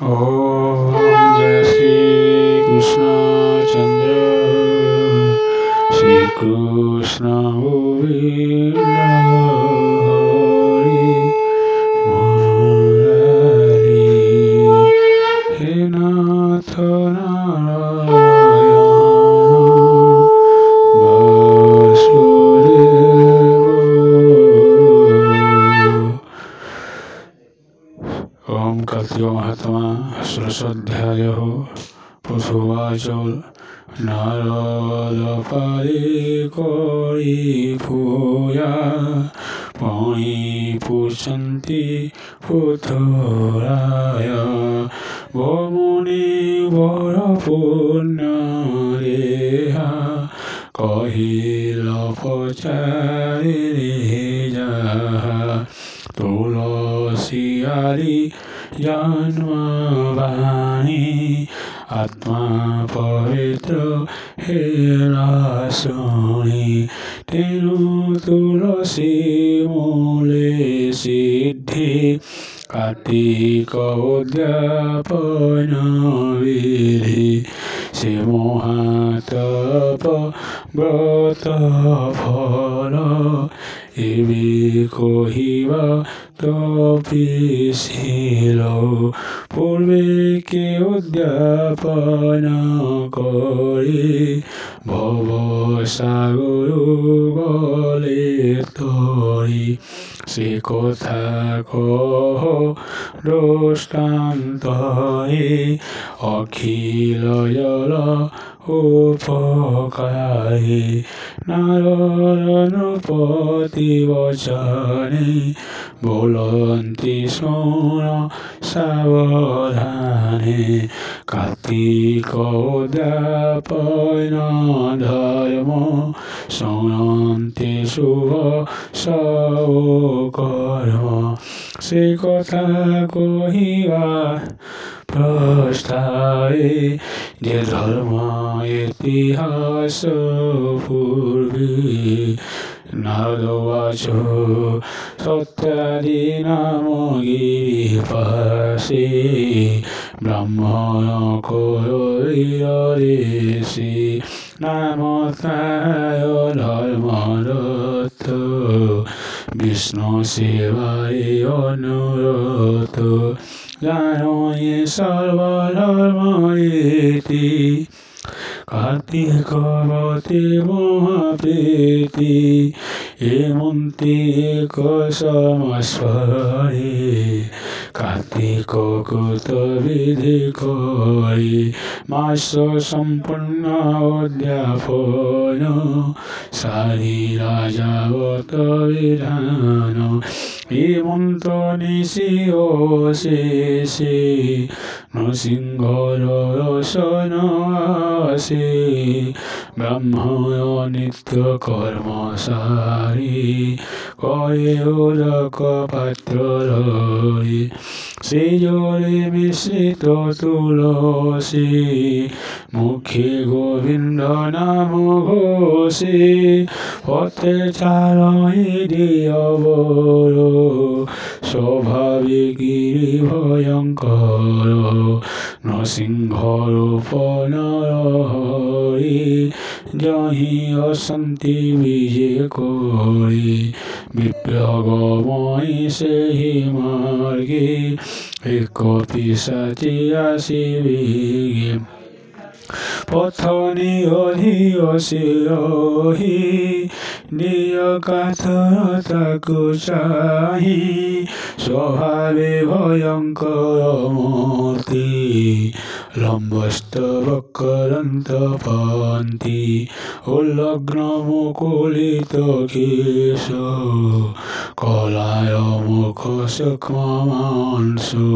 ओम जय श्री कृष्ण चंद्र श्री कृष्ण गोविंद हरि मुरारी हे नाथ नारायण वासुदेव। ओम कल्यो महात्मा षोडशोऽध्याय पुरुषोवाच नारद परिकोरीभूया पणि पुच्छन्ति पुथुराय वो मुनिवर पुण्यदेहा कहिल पचारिरे जाहा तुलसियारी जन्मवाणी आत्मा पवित्र हेला शुणी तेनु तुलसी मूले सिद्धि कार्तिक उद्यापन विधि से महातप व्रत फल एवि कहिबा तपिशील पूर्वे के उद्यापन करे भव सागर गले तरी से कथा कह दृष्टान्तये अखिल जल उपकारे नारद नृपति वचने बोलन्ति शुण सावधाने कार्तिक उद्यापन धर्म शुणन्ति शुभ कर्म से कथा कहिबा प्रस्तावे जे धर्म इतिहास पूर्वे नारदोवाच सत्यादि नाम गिरिपाशे ब्राह्मण कोरियरेषि नामताय धर्मरत विष्णु सेवाय अनुरत जानो ये सर्वधर्म इति कार्तिकवते महाप्रीति हेमन्ति एक समस्वरे कार्तिक कृत विधि करि मास सम्पन्न उद्यापन सारी राजावत विधान हेमন্ত निशि অশেষে নৃসিংহর রসন আসে ব্রাহ্মণ নিত্য কর্মসারী করে উদক পাত্র রয়ে সেই জলে মিশ্রিত তুলসী মুখে গোবিন্দ নাম ঘোষে পথে চারণে দিয়বর স্বভাবে গিরি ভয়ঙ্কর নৃসিংহ রূপ নরহরি জহি অশান্তি বিজে করি বিপ্লবময়ী সেই মার্গে এক পিশাচি আসিবে পথনি অধিয়সি নিয় কাথর তাকু চাহি স্বভাবে ভয়ঙ্কর মূর্তি লম্বস্তব করন্ত পন্তি উল্লগ্ন মুকুলিত কেশ কলায় মুখ সূক্ষ্ম মাংসু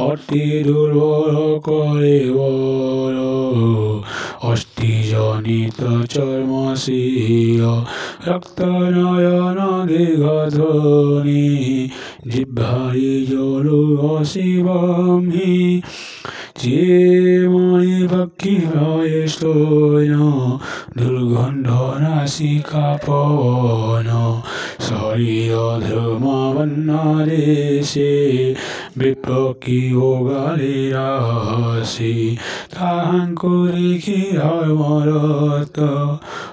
অতি দুর্বল করে বড় অষ্টি অতিজনিত চর্মশীয় রক্তনয়ন দীর্ঘধ্বনি জিহ্বারি জলু শিবম হি চিময়ি ভক্তি ভয়স্তৈন দুর্গন্ধ নাসিকা পবন শরীর ধ্রুমবন্নদেশে বিপক্ষী ওগালি রাশি তাহাঙ্কুরিখি ধর্মরত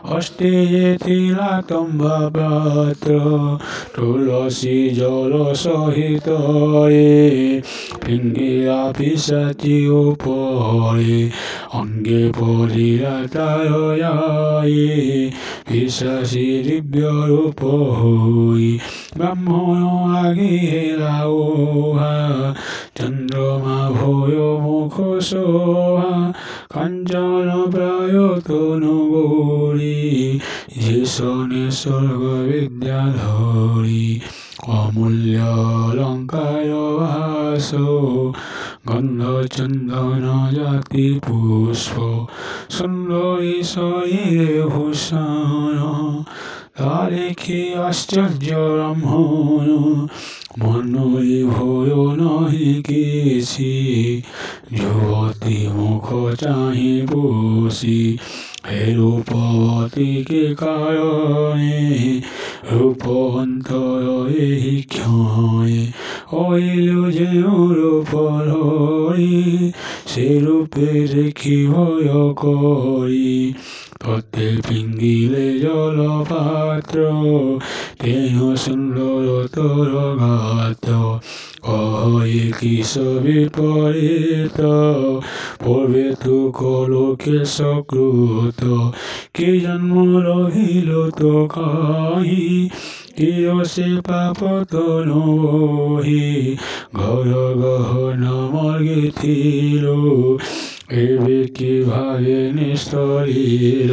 হস্তে তিলাতম্বপাত্র তুলসী জল সহিত পিঙ্গিয়া পিসাচি উপরে অঙ্গে পরিরাতায় পিসাচি দিব্য রূপ হই ব্রাহ্মণ আগে হেলাওহা চন্দ্রমা ভয় মুখ সোহা কাঞ্চন প্রায় তনু গৌরী যেশনে স্বর্গ বিদ্যাধরী অমূল্য অলঙ্কার ভাস গন্ধ চন্দন জাতি পুষ্প সুন্দরী শরীরে ভূষণ তারেখি আশ্চর্য ব্রাহ্মণ মনই ভয় নহি কিছু যুবতী মুখ চাহি বসি হে রূপবতীকে কারণে রূপন্তর এই ক্ষয়ে হইল যে রূপ ধরি সে রূপে দেখি ভয় করি ততে পিঙ্গিলে জলপাত্র তেন সুন্দরতর গাত কহে কিস বিপরীত পূর্বে তু কলোকে সকৃত কি জন্ম রহিল তো কাহি কিয়সে পাপ তনু বহি ঘর গহন মর্গে থিল এবে কিভাবে নিস্তরিল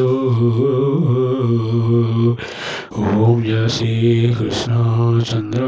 ওম জয় শ্রী কৃষ্ণ চন্দ্র।